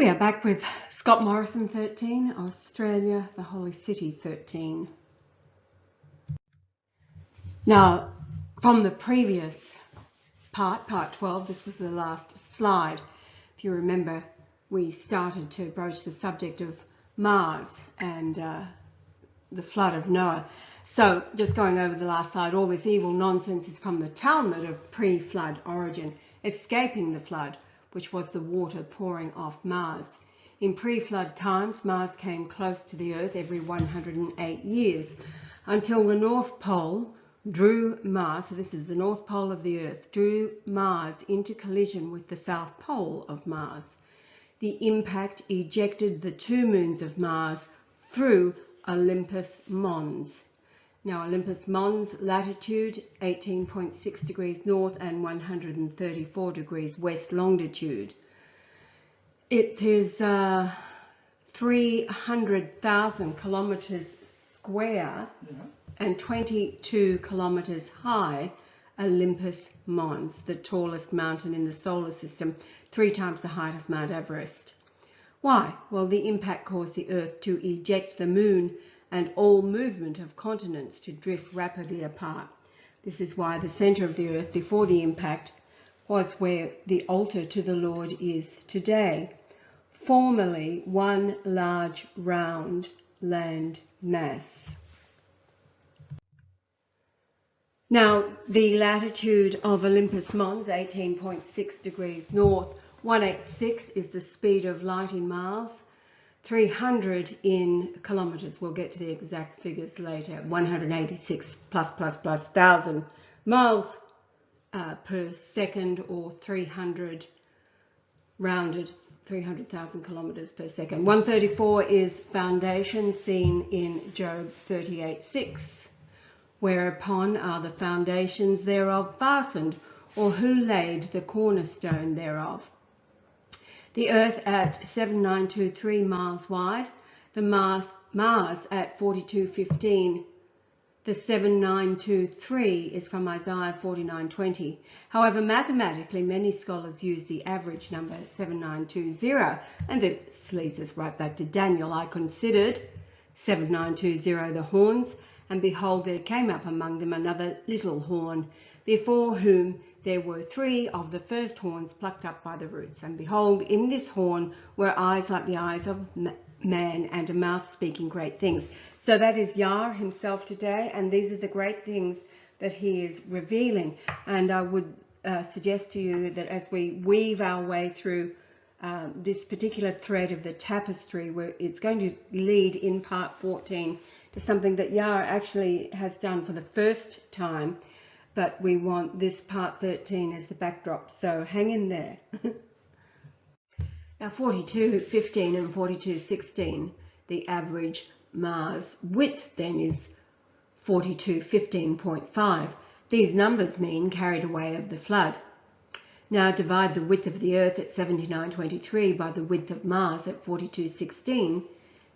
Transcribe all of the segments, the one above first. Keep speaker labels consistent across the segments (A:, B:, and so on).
A: We are back with Scott Morrison 13, Australia, the Holy City 13. Now, from the previous part 12, this was the last slide. If you remember, we started to broach the subject of Mars and the flood of Noah. So, just going over the last slide, all this evil nonsense is from the Talmud of pre-flood origin, escaping the flood, which was the water pouring off Mars. In pre-flood times, Mars came close to the Earth every 108 years, until the North Pole drew Mars, so this is the North Pole of the Earth, drew Mars into collision with the South Pole of Mars. The impact ejected the two moons of Mars through Olympus Mons. Now, Olympus Mons, latitude 18.6 degrees north and 134 degrees west longitude. It is 300,000 kilometers square and 22 kilometers high. Olympus Mons, the tallest mountain in the solar system, 3 times the height of Mount Everest. Why? Well, the impact caused the Earth to eject the moon and all movement of continents to drift rapidly apart. This is why the center of the Earth before the impact was where the altar to the Lord is today, formerly one large round land mass. Now, the latitude of Olympus Mons, 18.6 degrees north, 186 is the speed of light in miles, 300 in kilometers. We'll get to the exact figures later. 186 plus thousand miles per second, or 300 rounded, 300,000 kilometers per second. 134 is foundation, seen in Job 38:6. Whereupon are the foundations thereof fastened, or who laid the cornerstone thereof? The Earth at 7923 miles wide, the Mars at 4215. The 7923 is from Isaiah 49:20. However, mathematically, many scholars use the average number 7920, and this leads us right back to Daniel. I considered 7920 the horns, and behold, there came up among them another little horn, before whom there were 3 of the first horns plucked up by the roots. And behold, in this horn were eyes like the eyes of man, and a mouth speaking great things. So that is Yah himself today, and these are the great things that he is revealing. And I would suggest to you that as we weave our way through this particular thread of the tapestry, where it's going to lead in part 14 to something that Yah actually has done for the first time, but we want this part 13 as the backdrop, so hang in there. Now 42:15 and 42:16, the average Mars width then is 4215.5. These numbers mean carried away of the flood. Now divide the width of the Earth at 7923 by the width of Mars at 4216,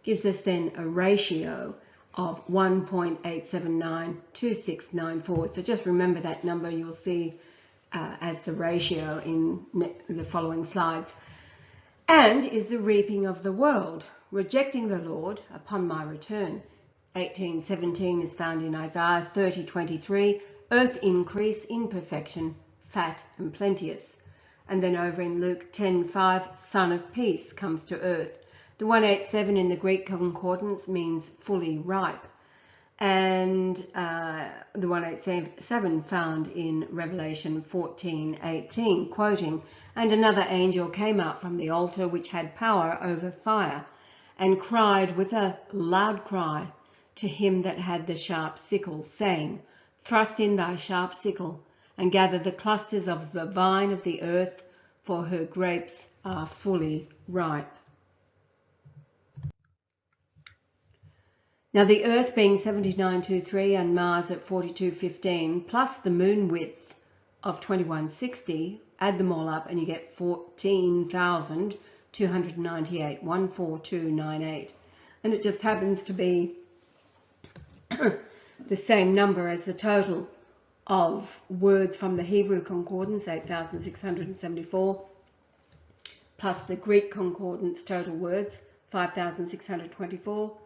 A: gives us then a ratio of 1.8792694. So just remember that number. You'll see as the ratio in the following slides. And is the reaping of the world, rejecting the Lord upon my return. 18:17 is found in Isaiah 30:23, earth increase in perfection, fat and plenteous. And then over in Luke 10:5, son of peace comes to earth. The 187 in the Greek concordance means fully ripe. And the 187 found in Revelation 14:18, quoting, and another angel came out from the altar which had power over fire, and cried with a loud cry to him that had the sharp sickle, saying, thrust in thy sharp sickle, and gather the clusters of the vine of the earth, for her grapes are fully ripe. Now the Earth being 7923 and Mars at 4215, plus the moon width of 2160, add them all up and you get 14,298, 14298. And it just happens to be the same number as the total of words from the Hebrew concordance, 8,674, plus the Greek concordance total words, 5,624.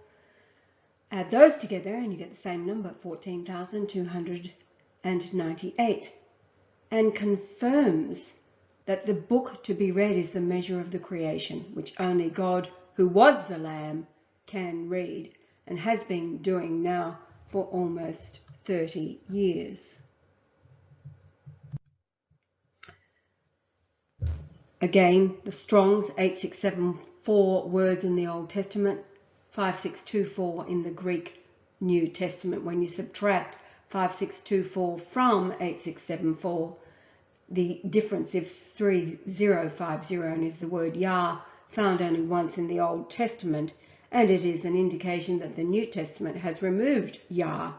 A: Add those together and you get the same number, 14,298, and confirms that the book to be read is the measure of the creation, which only God, who was the Lamb, can read and has been doing now for almost 30 years. Again, the Strong's 8674 words in the Old Testament, 5624 in the Greek New Testament. When you subtract 5624 from 8674, the difference is 3050, and is the word Yah, found only once in the Old Testament, and it is an indication that the New Testament has removed Yah.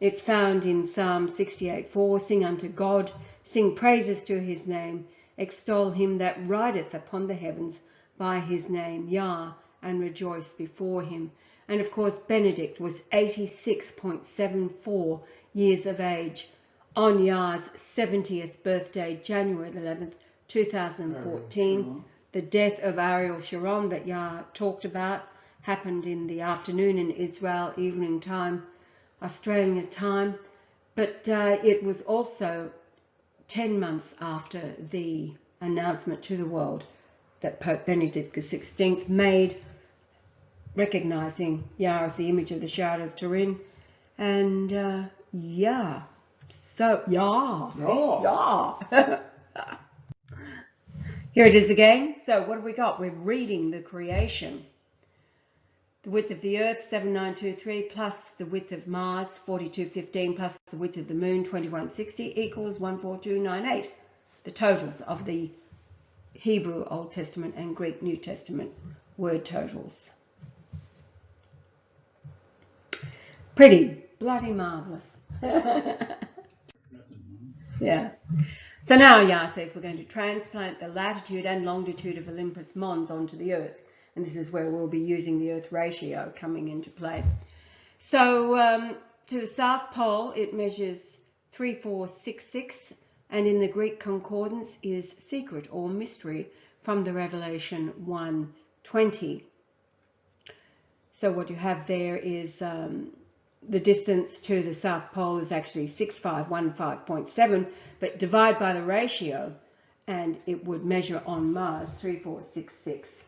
A: It's found in Psalm 68:4, sing unto God, sing praises to his name, extol him that rideth upon the heavens by his name, Yah, and rejoice before him. And of course, Benedict was 86.74 years of age on Yah's 70th birthday, January 11th, 2014. The death of Ariel Sharon that Yah talked about happened in the afternoon in Israel, evening time, Australian time. But it was also 10 months after the announcement to the world that Pope Benedict XVI made, recognizing Yah as the image of the Shroud of Turin. And Yah. So, Yah. Here it is again. So what have we got? We're reading the creation. The width of the earth, 7923, plus the width of Mars, 4215, plus the width of the moon, 2160, equals 14298. The totals of the Hebrew Old Testament and Greek New Testament word totals. Pretty bloody marvellous. Yeah. So now Yah says we're going to transplant the latitude and longitude of Olympus Mons onto the earth. And this is where we'll be using the Earth ratio coming into play. So to the South Pole, it measures 3466, and in the Greek concordance is secret or mystery from the Revelation 1:20. So what you have there is the distance to the South Pole is actually 6515.7, but divide by the ratio and it would measure on Mars 3466.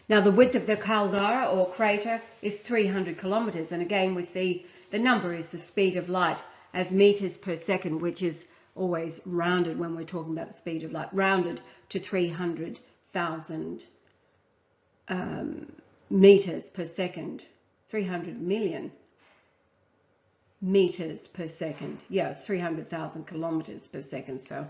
A: Now the width of the caldera or crater is 300 kilometers, and again we see the number is the speed of light as meters per second, which is always rounded when we're talking about the speed of light, rounded to 300,000 meters per second, 300 million meters per second. Yeah, it's 300,000 kilometers per second. So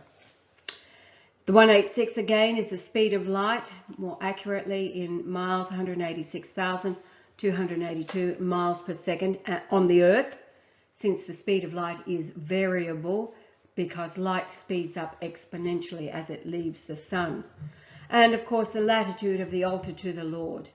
A: the 186 again is the speed of light, more accurately in miles, 186,282 miles per second on the Earth, since the speed of light is variable because light speeds up exponentially as it leaves the sun. And of course the latitude of the altar to the Lord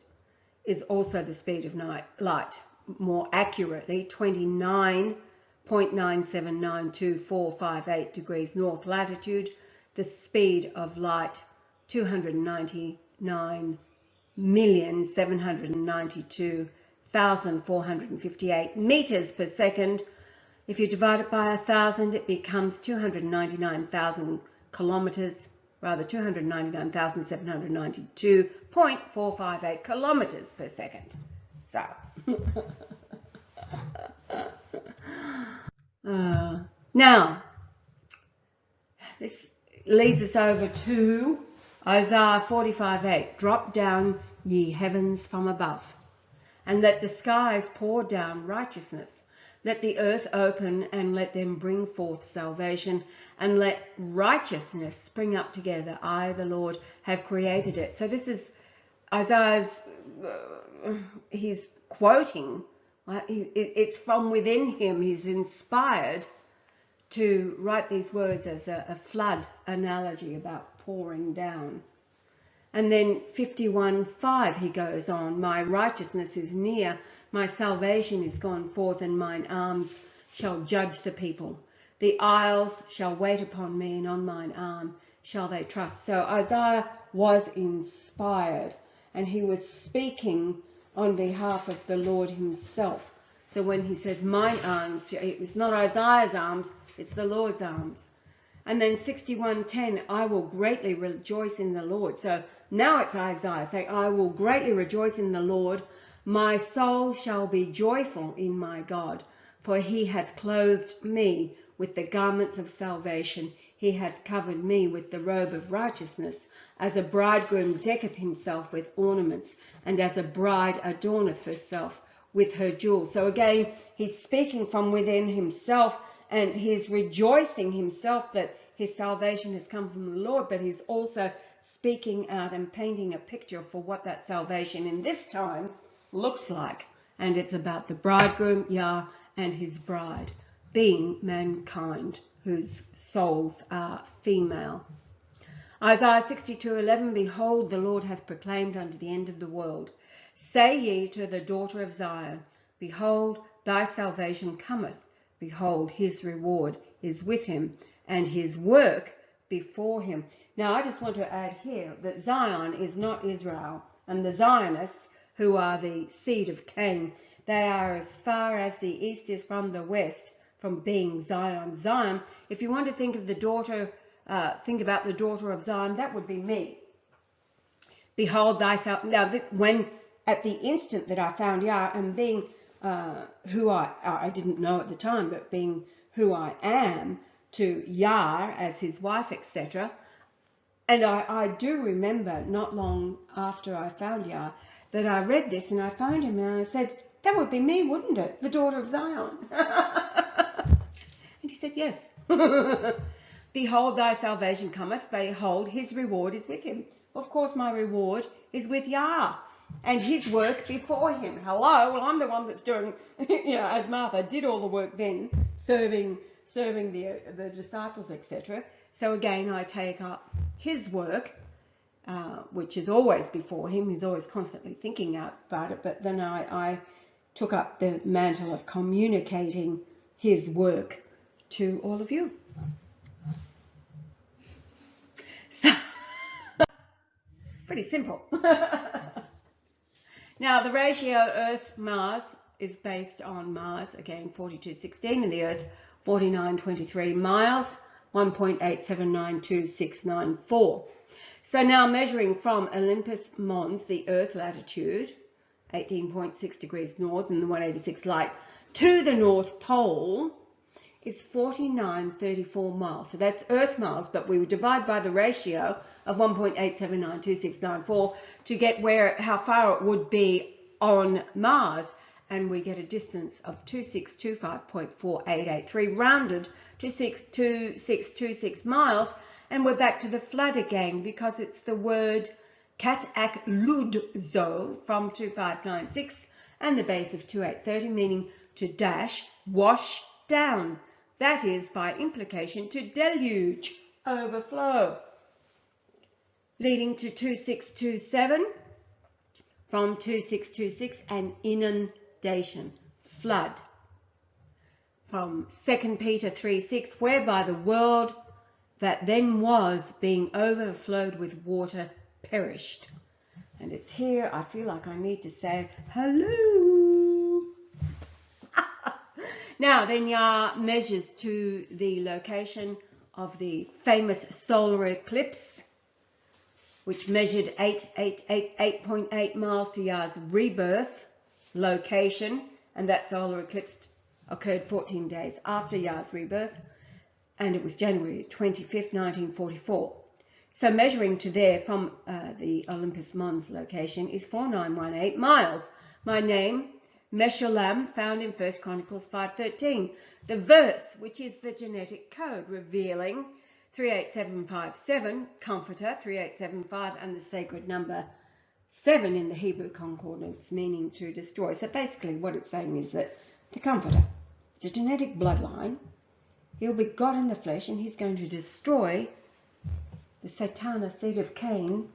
A: is also the speed of light, more accurately 29.9792458 degrees north latitude. The speed of light 299,792,458 meters per second. If you divide it by 1,000, it becomes 299,000 kilometers, rather 299,792.458 kilometers per second. So now this leads us over to Isaiah 45:8. Drop down, ye heavens from above, and let the skies pour down righteousness. Let the earth open, and let them bring forth salvation, and let righteousness spring up together. I, the Lord, have created it. So this is Isaiah's, he's quoting, it's from within him. He's inspired to write these words as a flood analogy about pouring down. And then 51:5 he goes on, my righteousness is near, my salvation is gone forth, and mine arms shall judge the people. The isles shall wait upon me, and on mine arm shall they trust. So Isaiah was inspired, and he was speaking on behalf of the Lord himself. So when he says, mine arms, it's not Isaiah's arms, it's the Lord's arms. And then 61:10, I will greatly rejoice in the Lord. So now it's Isaiah saying, I will greatly rejoice in the Lord. My soul shall be joyful in my God, for he hath clothed me with the garments of salvation. He hath covered me with the robe of righteousness, as a bridegroom decketh himself with ornaments, and as a bride adorneth herself with her jewels. So again, he's speaking from within himself, and he's rejoicing himself that his salvation has come from the Lord, but he's also speaking out and painting a picture for what that salvation in this time looks like. And it's about the bridegroom, Yah, and his bride, being mankind, whose souls are female. Isaiah 62:11, behold, the Lord hath proclaimed unto the end of the world. Say ye to the daughter of Zion, behold, thy salvation cometh. Behold, his reward is with him, and his work before him. Now, I just want to add here that Zion is not Israel, and the Zionists, who are the seed of Cain, they are as far as the east is from the west, from being Zion. Zion, if you want to think of the daughter, think about the daughter of Zion, that would be me. Behold thyself. Now, when at the instant that I found Yah, and being who I didn't know at the time, but being who I am to Yah as his wife, etc. And I do remember not long after I found Yah that I read this and I found him and I said, that would be me, wouldn't it? The daughter of Zion. And he said, yes. Behold, thy salvation cometh. Behold, his reward is with him. Of course, my reward is with Yah, and his work before him. Hello, well, I'm the one that's doing, as Martha did all the work then, serving the disciples, etc. So again, I take up his work, which is always before him. He's always constantly thinking about it. But then I took up the mantle of communicating his work to all of you. So, pretty simple. Now, the ratio Earth-Mars is based on Mars, again, 4216, and the Earth, 4923 miles, 1.87926994. So now measuring from Olympus Mons, the Earth latitude, 18.6 degrees north and the 186 light, to the North Pole is 4934 miles. So that's Earth miles, but we would divide by the ratio of 1.87926994 to get how far it would be on Mars, and we get a distance of 2625.4883 rounded to 2626 miles, and we're back to the flood again because it's the word kat-ak-lud-zo from 2596 and the base of 2830, meaning to dash, wash down. That is, by implication, to deluge, overflow, leading to 2627 from 2626, an inundation, flood, from 2 Peter 3:6, whereby the world that then was, being overflowed with water, perished. And it's here I feel like I need to say hello. Now then, Yah measures to the location of the famous solar eclipse, which measured 8.8 miles to Yah's rebirth location, and that solar eclipse occurred 14 days after Yah's rebirth, and it was January 25th, 1944. So measuring to there from the Olympus Mons location is 4918 miles. My name, Meshulam, found in 1 Chronicles 5:13. The verse, which is the genetic code, revealing 38757, Comforter 3875, and the sacred number 7 in the Hebrew concordance, meaning to destroy. So basically what it's saying is that the Comforter, it's a genetic bloodline. He'll be God in the flesh, and he's going to destroy the Satana seed of Cain,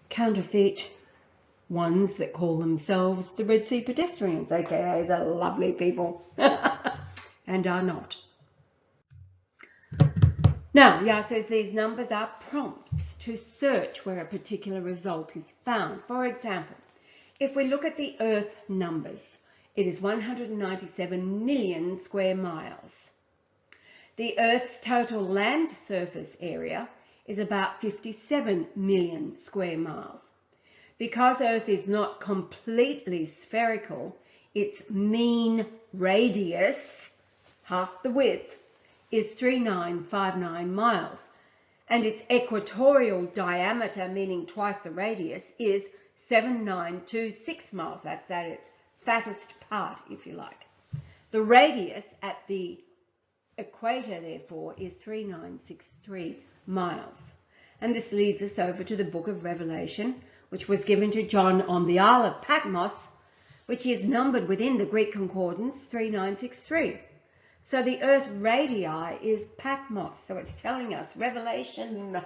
A: counterfeit ones that call themselves the Red Sea pedestrians, aka the lovely people, and are not. Now, Yah says these numbers are prompts to search where a particular result is found. For example, if we look at the Earth numbers, it is 197 million square miles. The Earth's total land surface area is about 57 million square miles. Because Earth is not completely spherical, its mean radius, half the width, is 3959 miles, and its equatorial diameter, meaning twice the radius, is 7926 miles. That's at its fattest part, if you like. The radius at the equator, therefore, is 3963 miles. And this leads us over to the book of Revelation, which was given to John on the Isle of Patmos, which is numbered within the Greek concordance 3963. So the Earth radii is Patmos. So it's telling us, Revelation.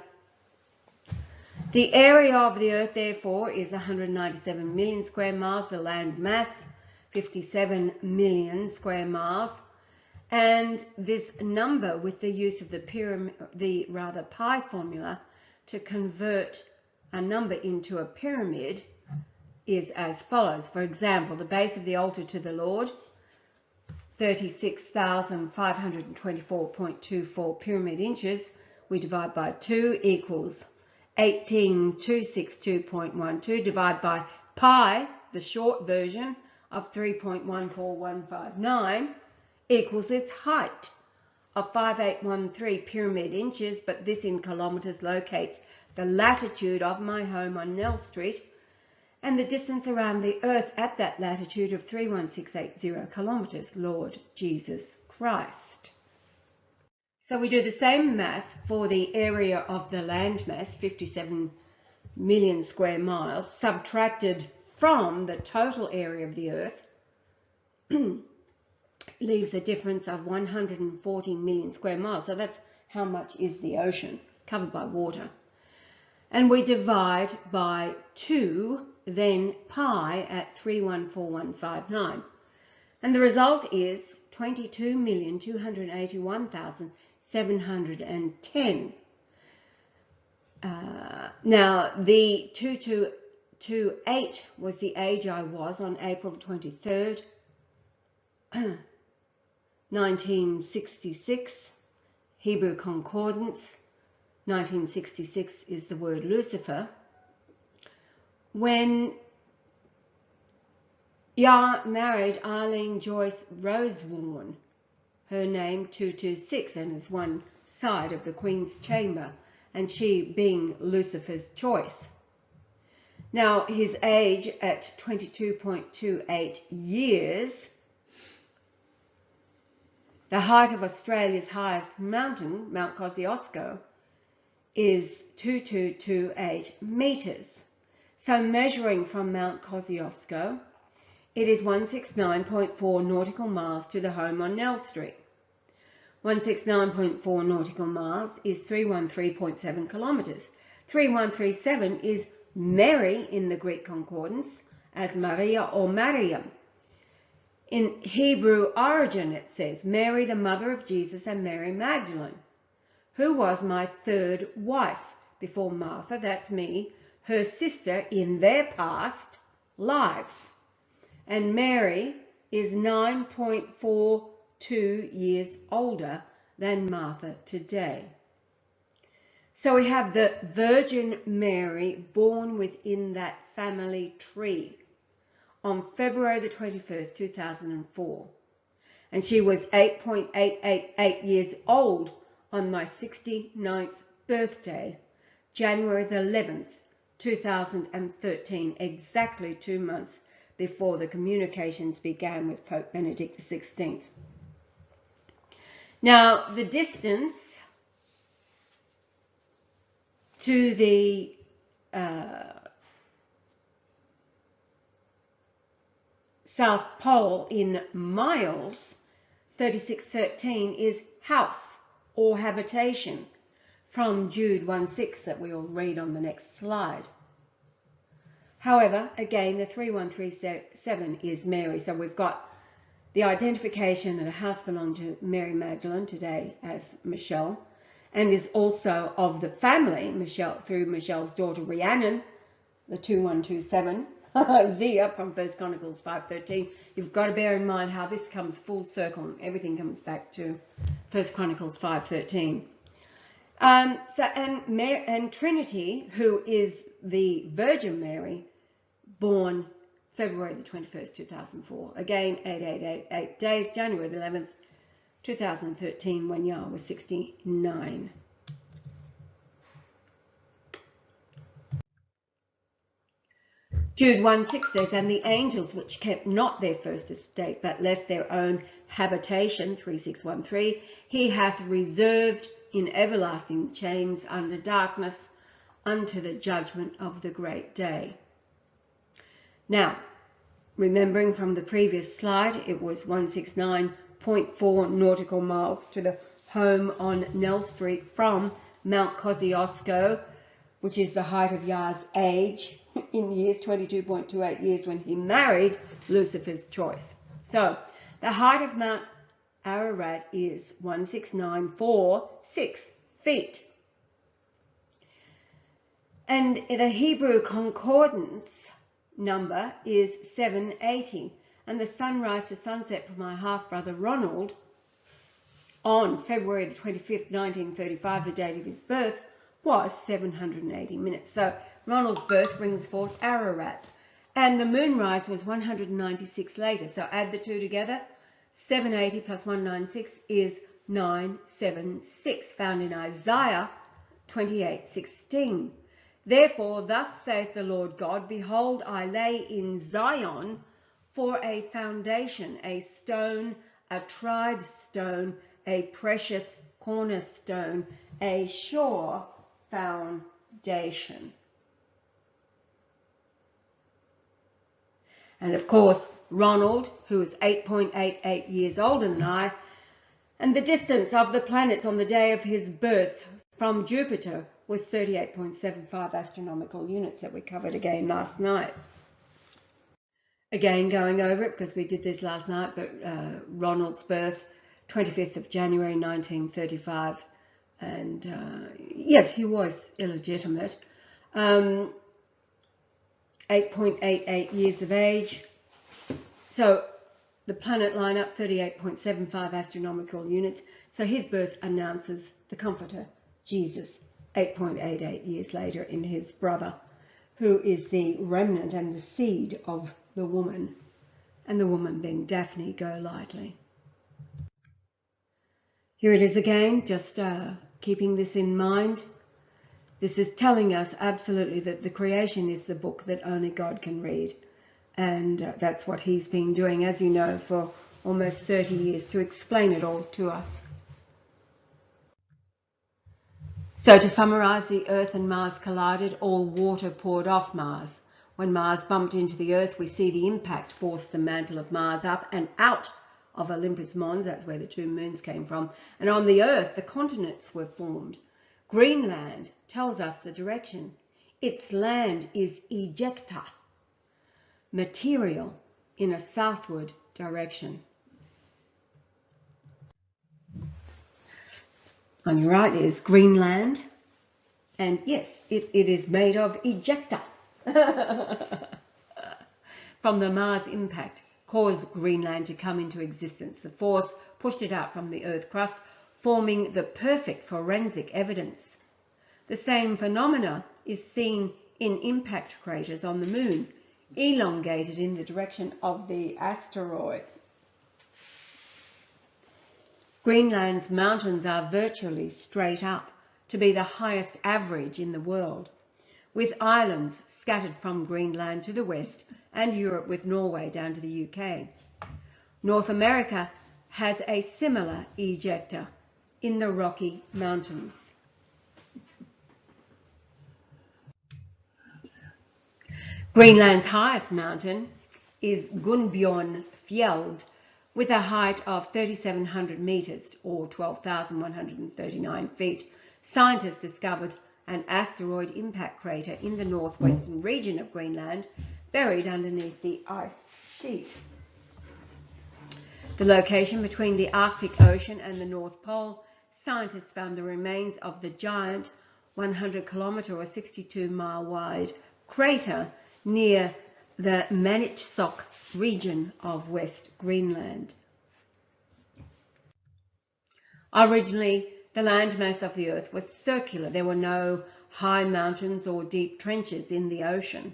A: The area of the Earth, therefore, is 197 million square miles. The land mass, 57 million square miles. And this number, with the use of the pi formula to convert a number into a pyramid, is as follows. For example, the base of the altar to the Lord, 36,524.24 pyramid inches, we divide by 2 equals 18262.12, divide by pi, the short version of 3.14159, equals its height of 5813 pyramid inches, but this in kilometres locates the latitude of my home on Nell Street, and the distance around the Earth at that latitude of 31680 kilometres, Lord Jesus Christ. So we do the same math for the area of the landmass, 57 million square miles, subtracted from the total area of the Earth, leaves a difference of 140 million square miles. So that's how much is the ocean covered by water. And we divide by 2, then pi at 314159. And the result is 22,281,710. Now, the 2228 was the age I was on April 23rd, 1966, Hebrew Concordance. 1966 is the word Lucifer. When Yah married Arlene Joyce Rosewarne, her name 226, and is one side of the Queen's chamber, and she being Lucifer's choice. Now, his age at 22.28 years, the height of Australia's highest mountain, Mount Kosciuszko, is 2228 metres. So measuring from Mount Kosciuszko, it is 169.4 nautical miles to the home on Nell Street. 169.4 nautical miles is 313.7 kilometres. 3137 is Mary in the Greek concordance as Maria or Mariam. In Hebrew origin it says Mary, the mother of Jesus, and Mary Magdalene, who was my third wife before Martha, that's me, her sister in their past lives. And Mary is 9.42 years older than Martha today. So we have the Virgin Mary born within that family tree on February the 21st, 2004. And she was 8.888 years old on my 69th birthday, January the 11th, 2013, exactly 2 months before the communications began with Pope Benedict XVI. Now, the distance to the South Pole in miles, 3613, is house or habitation from Jude 1:6 that we'll read on the next slide. However, again, the 3137 is Mary. So we've got the identification that a house belonged to Mary Magdalene, today as Michelle, and is also of the family, through Michelle's daughter Rhiannon, the 2127, Zia from 1 Chronicles 5:13. You've got to bear in mind how this comes full circle and everything comes back to 1 Chronicles 5:13. And Trinity, who is the Virgin Mary, born February the 21st, 2004. Again, 8 days, January the 11th, 2013, when Yah was 69. Jude 1:6 says, and the angels which kept not their first estate, but left their own habitation, 3:613, he hath reserved in everlasting chains under darkness unto the judgment of the great day. Now, remembering from the previous slide, it was 169.4 nautical miles to the home on Nell Street from Mount Kosciuszko, which is the height of Yah's age in years, 22.28 years when he married Lucifer's choice. So the height of Mount Ararat is 16946 feet. And the Hebrew concordance number is 780. And the sunrise to sunset for my half-brother Ronald on February the 25th, 1935, the date of his birth, was 780 minutes. So Ronald's birth brings forth Ararat. And the moonrise was 196 later. So add the two together. 780 plus 196 is 976, found in Isaiah 28:16. Therefore, thus saith the Lord God, behold, I lay in Zion for a foundation, a stone, a tried stone, a precious cornerstone, a sure foundation. And of course, Ronald, who is 8.88 years older than I, and the distance of the planets on the day of his birth from Jupiter was 38.75 astronomical units that we covered again last night. Again, going over it because we did this last night, but Ronald's birth, 25th of January 1935, and yes, he was illegitimate. 8.88 years of age. So the planet lineup, 38.75 astronomical units. So his birth announces the Comforter, Jesus, 8.88 years later in his brother, who is the remnant and the seed of the woman, and the woman being Daphne Golightly. Here it is again, just keeping this in mind. This is telling us absolutely that the creation is the book that only God can read. And that's what he's been doing, as you know, for almost 30 years to explain it all to us. So to summarize, the Earth and Mars collided, all water poured off Mars. When Mars bumped into the Earth, we see the impact forced the mantle of Mars up and out of Olympus Mons, that's where the two moons came from. And on the Earth, the continents were formed. Greenland tells us the direction. Its land is ejecta, material in a southward direction. On your right is Greenland, and yes, it is made of ejecta. From the Mars impact caused Greenland to come into existence. The force pushed it out from the Earth crust, forming the perfect forensic evidence. The same phenomena is seen in impact craters on the Moon, elongated in the direction of the asteroid. Greenland's mountains are virtually straight up, to be the highest average in the world, with islands scattered from Greenland to the west and Europe with Norway down to the UK. North America has a similar ejecta in the Rocky Mountains. Greenland's highest mountain is Gunbjørnfjeld, with a height of 3,700 meters or 12,139 feet. Scientists discovered an asteroid impact crater in the northwestern region of Greenland, buried underneath the ice sheet. The location between the Arctic Ocean and the North Pole scientists found the remains of the giant 100-kilometre or 62-mile wide crater near the Maniitsoq region of West Greenland. Originally, the landmass of the Earth was circular. There were no high mountains or deep trenches in the ocean.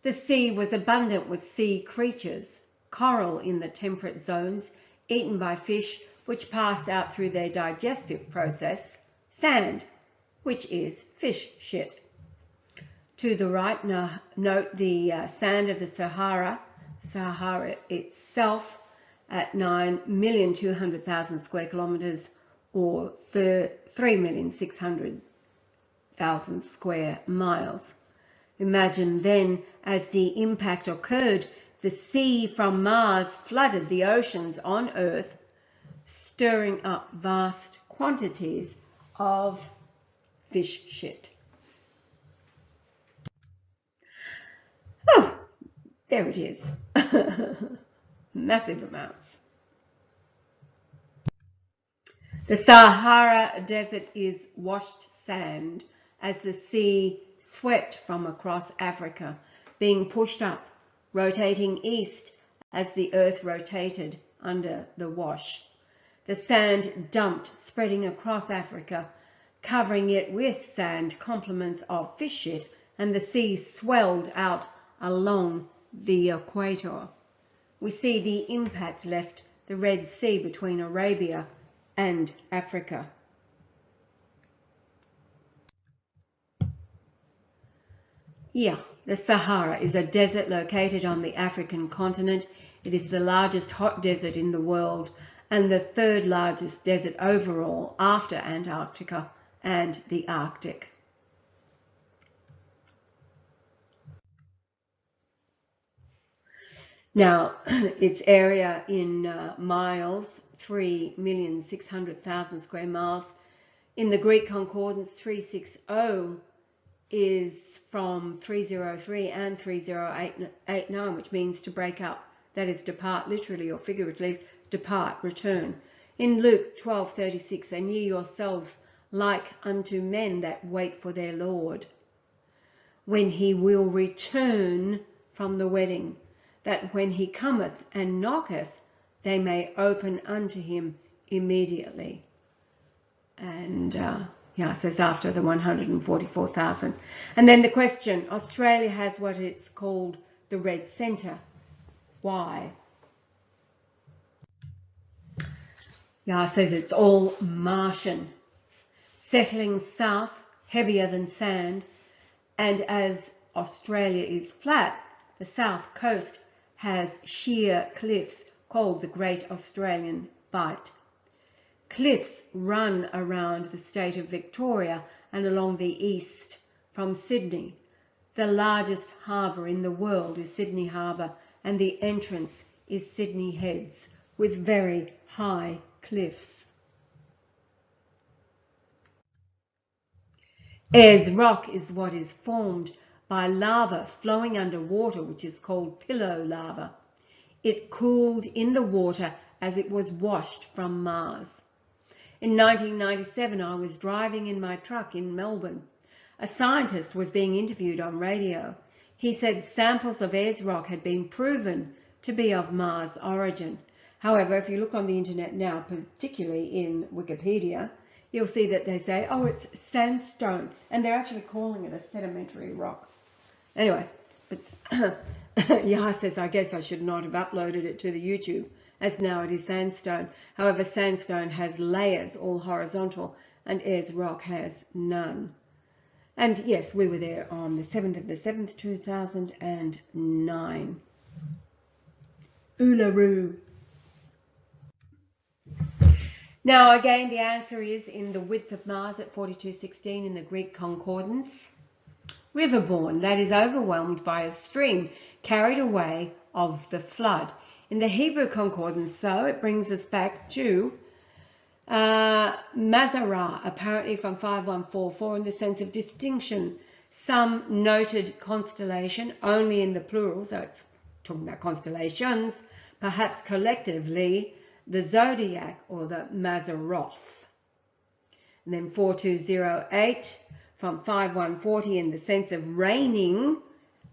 A: The sea was abundant with sea creatures, coral in the temperate zones, eaten by fish, which passed out through their digestive process, sand, which is fish shit. To the right, note the sand of the Sahara itself at 9,200,000 square kilometres or 3,600,000 square miles. Imagine then, as the impact occurred, the sea from Mars flooded the oceans on Earth, stirring up vast quantities of fish shit. Oh, there it is. Massive amounts. The Sahara Desert is washed sand as the sea swept from across Africa, being pushed up, rotating east as the Earth rotated under the wash. The sand dumped, spreading across Africa, covering it with sand complements of fish shit, and the sea swelled out along the equator. We see the impact left the Red Sea between Arabia and Africa. Yeah, the Sahara is a desert located on the African continent. It is the largest hot desert in the world and the third largest desert overall after Antarctica and the Arctic. Now, its area in miles, 3,600,000 square miles. In the Greek concordance, 360 is from 303 and 3089, which means to break up, that is depart, literally or figuratively, depart, return. In Luke 12:36, and ye yourselves like unto men that wait for their Lord, when he will return from the wedding, that when he cometh and knocketh, they may open unto him immediately. And yeah, it says after the 144,000. And then the question, Australia has what it's called the red centre. Why? Yeah, it says it's all Martian. Settling south, heavier than sand, and as Australia is flat, the south coast has sheer cliffs called the Great Australian Bight. Cliffs run around the state of Victoria and along the east from Sydney. The largest harbour in the world is Sydney Harbour, and the entrance is Sydney Heads, with very high cliffs. Ayers Rock is what is formed by lava flowing underwater, which is called pillow lava. It cooled in the water as it was washed from Mars. In 1997, I was driving in my truck in Melbourne. A scientist was being interviewed on radio. He said samples of Ayers Rock had been proven to be of Mars origin. However, if you look on the internet now, particularly in Wikipedia, you'll see that they say, oh, it's sandstone, and they're actually calling it a sedimentary rock. Anyway, it's Yah says, I guess I should not have uploaded it to the YouTube, as now it is sandstone. However, sandstone has layers, all horizontal, and Ayers Rock has none. And yes, we were there on the 7th of the 7th, 2009. Uluru. Now again, the answer is in the width of Mars at 4216 in the Greek concordance. Riverborn, that is overwhelmed by a stream carried away of the flood. In the Hebrew concordance, though, it brings us back to Mazarah, apparently from 5144 in the sense of distinction. Some noted constellation only in the plural, so it's talking about constellations, perhaps collectively, the zodiac or the Mazaroth. And then 4208 from 5140 in the sense of reigning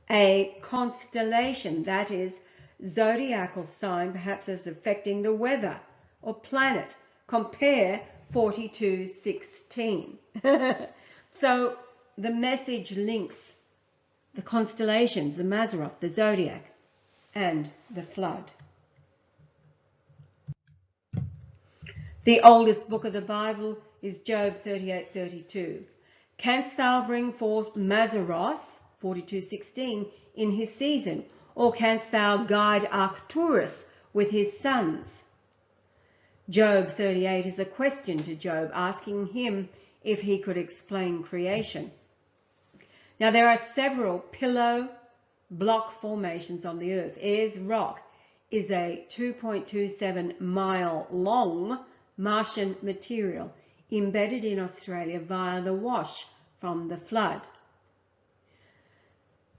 A: a constellation, that is, zodiacal sign, perhaps as affecting the weather or planet. Compare 4216. So the message links the constellations, the Mazzaroth, the zodiac, and the flood. The oldest book of the Bible is Job 38:32. Canst thou bring forth Mazzaroth, 42:16, in his season, or canst thou guide Arcturus with his sons? Job 38 is a question to Job, asking him if he could explain creation. Now there are several pillow block formations on the earth. Ayers Rock is a 2.27 mile long Martian material embedded in Australia via the wash from the flood.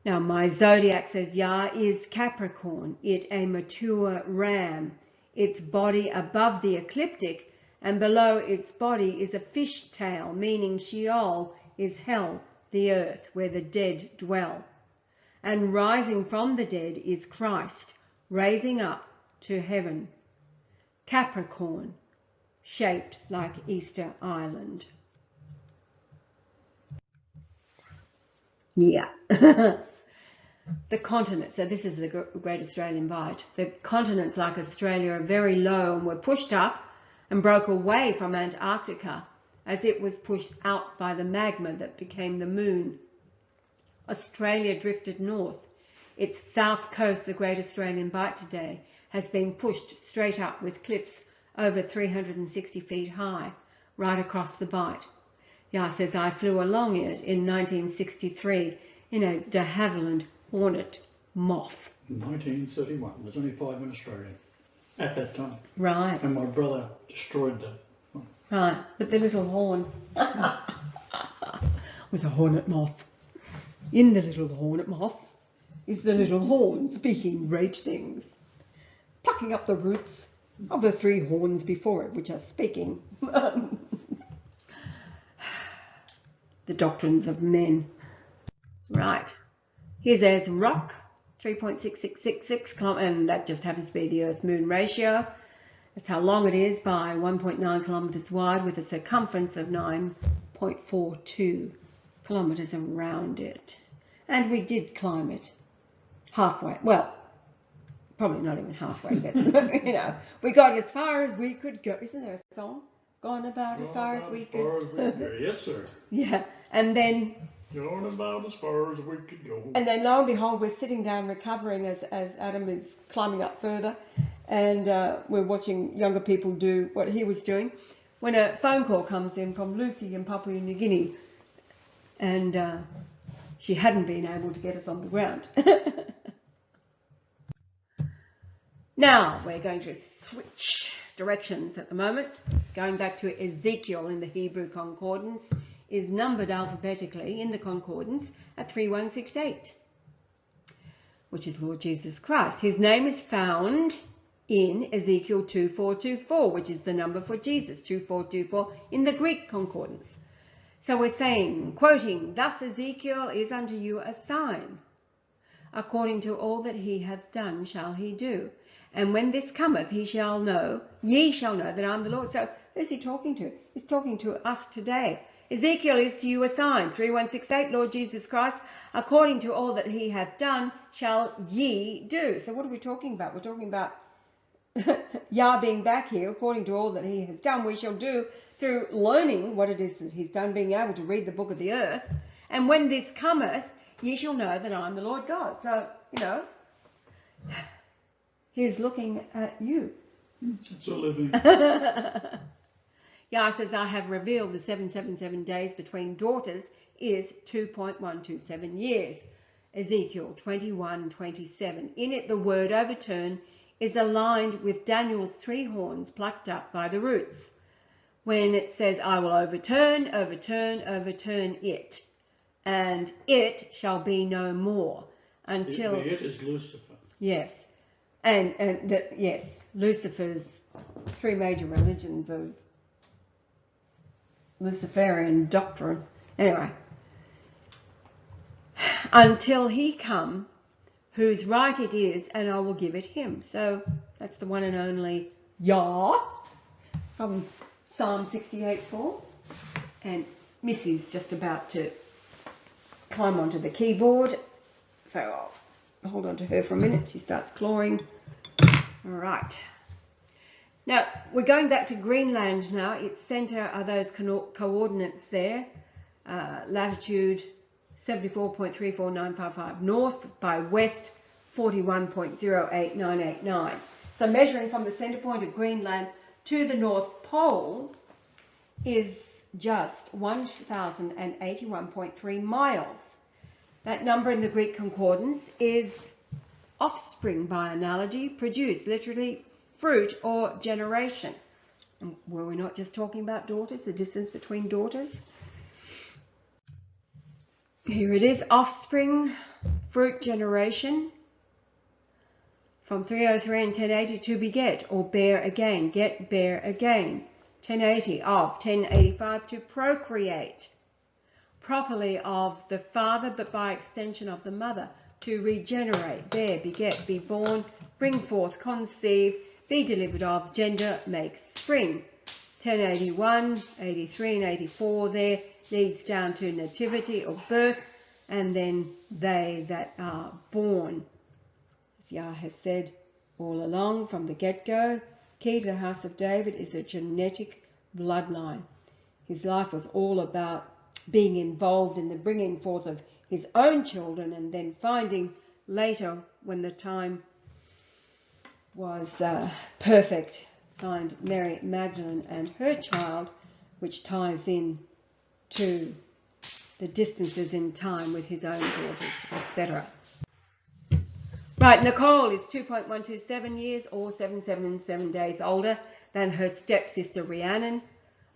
A: Now my zodiac, says Yah, is Capricorn, it a mature ram, its body above the ecliptic, and below its body is a fish tail, meaning Sheol is hell, the earth, where the dead dwell. And rising from the dead is Christ, raising up to heaven. Capricorn, shaped like Easter Island. Yeah. The continents, so this is the Great Australian Bight. The continents like Australia are very low and were pushed up and broke away from Antarctica as it was pushed out by the magma that became the moon. Australia drifted north. Its south coast, the Great Australian Bight today, has been pushed straight up with cliffs over 360 feet high, right across the Bight. Yah says, I flew along it in 1963 in a de Havilland Hornet moth.
B: In 1931. There's only 5 in Australia at that time.
A: Right.
B: And my brother destroyed them.
A: Right, but the little horn was a hornet moth. In the little hornet moth is the little horn speaking great things, plucking up the roots of the 3 horns before it, which are speaking the doctrines of men. Right. Here's Ayers Rock, 3.6666, and that just happens to be the Earth-Moon ratio. That's how long it is by 1.9 kilometres wide with a circumference of 9.42 kilometres around it. And we did climb it halfway. Well, probably not even halfway, but, you know, we got as far as we could go. Isn't there a song? Gone about as far as we could.
B: Yes, sir.
A: Yeah, and then...
B: Going about as far as we could go.
A: And then lo and behold, we're sitting down recovering as Adam is climbing up further, and we're watching younger people do what he was doing, when a phone call comes in from Lucy in Papua New Guinea, and she hadn't been able to get us on the ground. Now we're going to switch directions at the moment. Going back to Ezekiel in the Hebrew Concordance is numbered alphabetically in the Concordance at 3168, which is Lord Jesus Christ. His name is found in Ezekiel 2424, which is the number for Jesus, 2424 in the Greek Concordance. So we're saying, quoting, thus Ezekiel is unto you a sign. According to all that he hath done shall he do. And when this cometh, ye shall know that I'm the Lord. So who's he talking to? He's talking to us today. Ezekiel is to you a sign, 3168, Lord Jesus Christ, according to all that he hath done, shall ye do. So what are we talking about? We're talking about Yah being back here, according to all that he has done, we shall do through learning what it is that he's done, being able to read the book of the earth. And when this cometh, ye shall know that I'm the Lord God. So, you know, he's looking at you.
B: It's a living.
A: Yah says, I have revealed the 777 days between daughters is 2.127 years. Ezekiel 21:27. In it, the word overturn is aligned with Daniel's 3 horns plucked up by the roots. When it says, I will overturn, overturn, overturn it, and it shall be no more until...
B: It is Lucifer.
A: Yes. Yes, Lucifer's 3 major religions of Luciferian doctrine. Anyway, until he come, whose right it is, and I will give it him. So that's the one and only Yah from Psalm 68:4. And Missy's just about to climb onto the keyboard, so I'll hold on to her for a minute. She starts clawing. All right. Now, we're going back to Greenland now. Its centre are those coordinates there. Latitude 74.34955 north by west 41.08989. So measuring from the centre point of Greenland to the North Pole is just 1,081.3 miles. That number in the Greek concordance is offspring by analogy, produce, literally fruit or generation. And were we not just talking about daughters, the distance between daughters? Here it is, offspring, fruit, generation. From 303 and 1080, to beget or bear again, get, bear again. 1080 of 1085, to procreate. Properly of the father, but by extension of the mother. To regenerate, bear, beget, be born, bring forth, conceive, be delivered of, gender, make spring. 1081, 83 and 84 there leads down to nativity or birth, and then they that are born. As Yah has said all along from the get-go, key to the house of David is a genetic bloodline. His life was all about being involved in the bringing forth of his own children, and then finding later, when the time was perfect, find Mary Magdalene and her child, which ties in to the distances in time with his own daughters, etc. Right, Nicole is 2.127 years or 777 days older than her stepsister Rhiannon,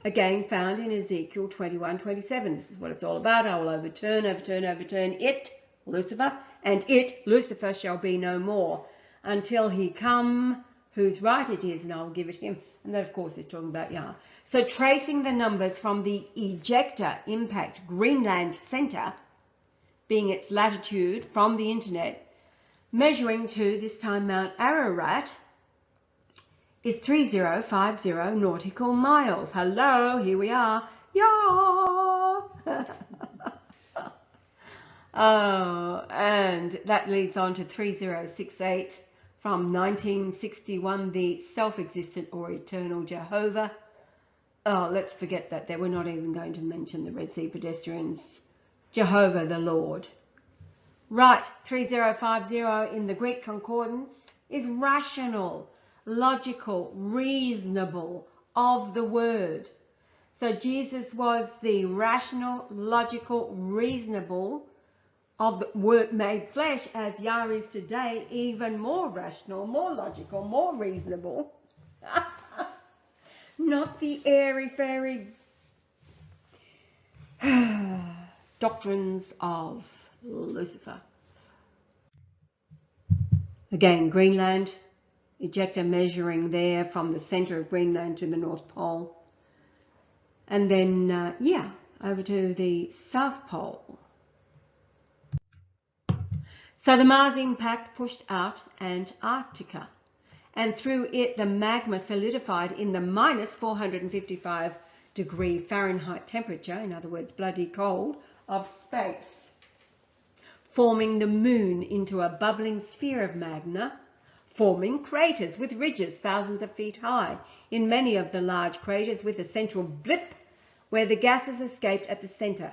A: again found in Ezekiel 21:27. This is what it's all about. I will overturn it, Lucifer, and it, Lucifer, shall be no more until he come whose right it is, and I will give it him. And that, of course, is talking about Yah. So tracing the numbers from the ejector impact Greenland center, being its latitude from the internet, measuring to, this time, Mount Ararat, is 3050 nautical miles. Hello, here we are. Yah! Oh, and that leads on to 3068 from 1961, the self-existent or eternal Jehovah. Oh, let's forget that. We're not even going to mention the Red Sea pedestrians. Jehovah the Lord. Right, 3050 in the Greek concordance is rational, logical, reasonable of the word. So Jesus was the rational, logical, reasonable of the word made flesh, as Yah is today, even more rational, more logical, more reasonable. Not the airy-fairy doctrines of Lucifer. Again, Greenland, ejector measuring there from the center of Greenland to the North Pole. And then, over to the South Pole. So the Mars impact pushed out Antarctica, and through it the magma solidified in the minus 455 degree Fahrenheit temperature, in other words, bloody cold, of space, forming the moon into a bubbling sphere of magma, forming craters with ridges thousands of feet high, in many of the large craters with a central blip where the gases escaped at the center.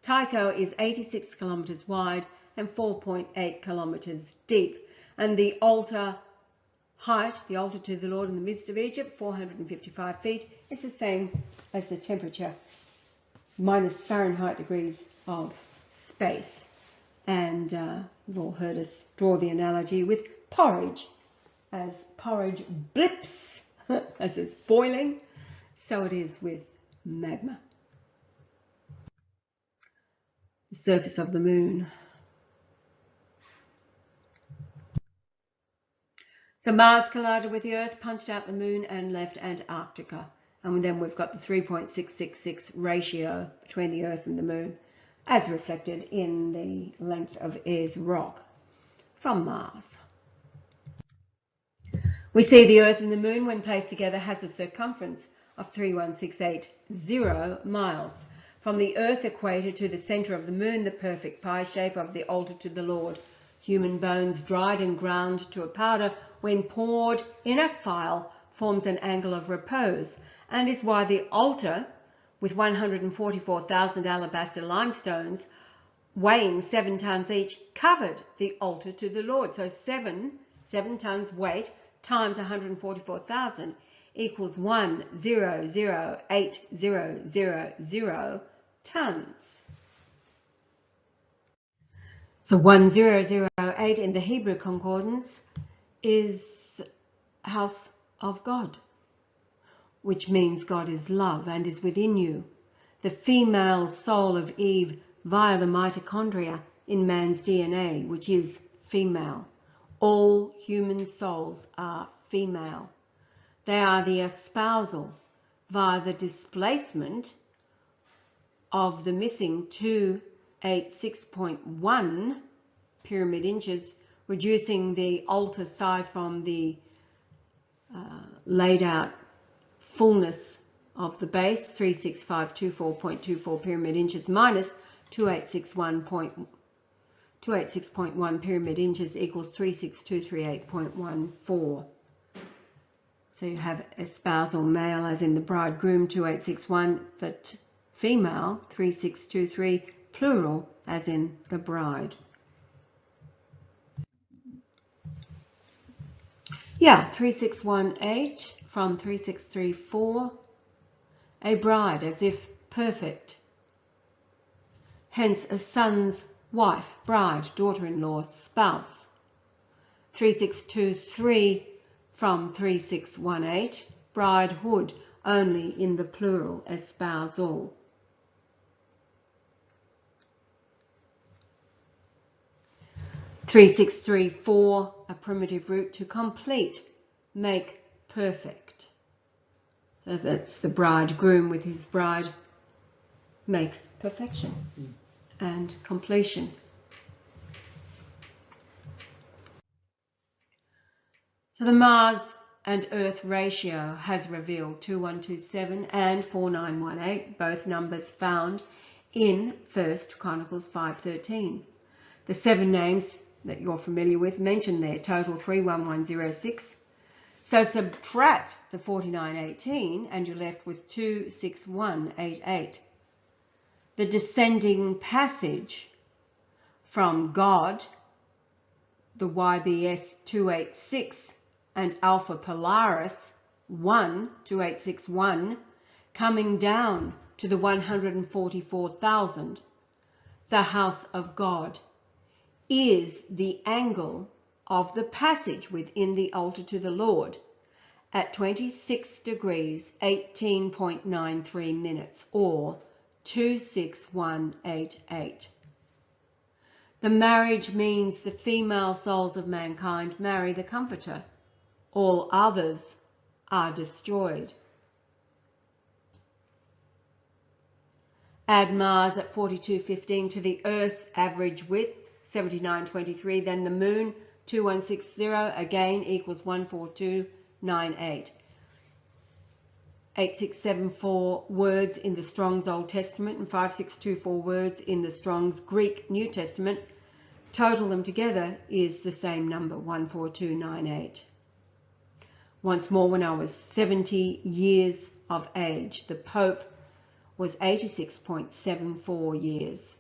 A: Tycho is 86 kilometers wide and 4.8 kilometers deep, and the altar height, the altar to the Lord in the midst of Egypt, 455 feet, is the same as the temperature, minus Fahrenheit degrees of space. And you've all heard us draw the analogy with porridge. As porridge blips as it's boiling, so it is with magma. The surface of the moon. So Mars collided with the Earth, punched out the moon and left Antarctica And then we've got the 3.666 ratio between the Earth and the Moon, as reflected in the length of Ayers Rock from Mars. We see the Earth and the Moon, when placed together, has a circumference of 31680 miles. From the Earth equator to the centre of the Moon, the perfect pie shape of the altar to the Lord. Human bones dried and ground to a powder, when poured in a phial, forms an angle of repose, and is why the altar, with 144,000 alabaster limestones, weighing 7 tons each, covered the altar to the Lord. So 7 tons weight times 144,000 equals 1,008,000 tons. So 1,008 in the Hebrew concordance is house of God, which means God is love and is within you. The female soul of Eve via the mitochondria in man's DNA, which is female. All human souls are female. They are the espousal via the displacement of the missing 286.1 pyramid inches, reducing the altar size from the laid out fullness of the base, 36524.24 pyramid inches minus 286.1 pyramid inches equals 36238.14. So you have espousal male as in the bridegroom 2861, but female 3623, plural as in the bride. Yeah, 3618 from 3634, a bride as if perfect. Hence a son's wife, bride, daughter-in-law, spouse. 3623 from 3618, bridehood, only in the plural, espousal. (3634), a primitive root to complete, make perfect. So that's the bridegroom with his bride, makes perfection and completion. So the Mars and Earth ratio has revealed 2127 and 4918, both numbers found in 1 Chronicles 5:13. The 7 names that you're familiar with mentioned there, total 31106. So subtract the 4918 and you're left with 26188. The descending passage from God, the YBS 286, and Alpha Polaris 2861, coming down to the 144,000, the house of God, is the angle of the passage within the altar to the Lord at 26 degrees 18.93 minutes, or 26188. The marriage means the female souls of mankind marry the Comforter. All others are destroyed. Add Mars at 4215 to the Earth's average width, 7923, then the Moon, 2160, again equals 14298. 8674 words in the Strong's Old Testament and 5624 words in the Strong's Greek New Testament. Total them together is the same number, 14298. Once more, when I was 70 years of age, the Pope was 86.74 years,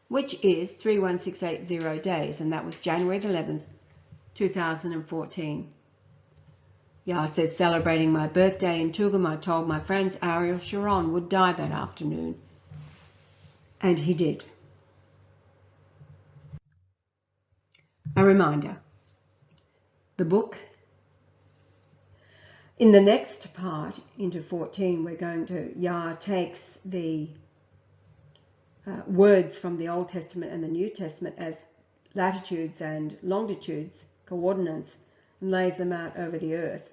A: which is 31680 days, and that was January the 11th, 2014. Yah says, celebrating my birthday in Tugum, I told my friends Ariel Sharon would die that afternoon, and he did. A reminder, the book. In the next part, into 14, we're going to, Yah takes the words from the Old Testament and the New Testament as latitudes and longitudes, coordinates, and lays them out over the earth.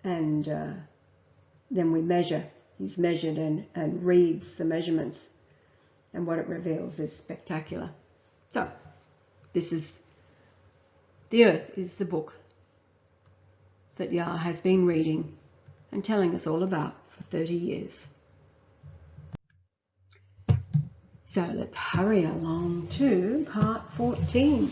A: And then we measure. He's measured and reads the measurements, and what it reveals is spectacular. So, the Earth is the book that Yah has been reading and telling us all about for 30 years. So let's hurry along to part 14.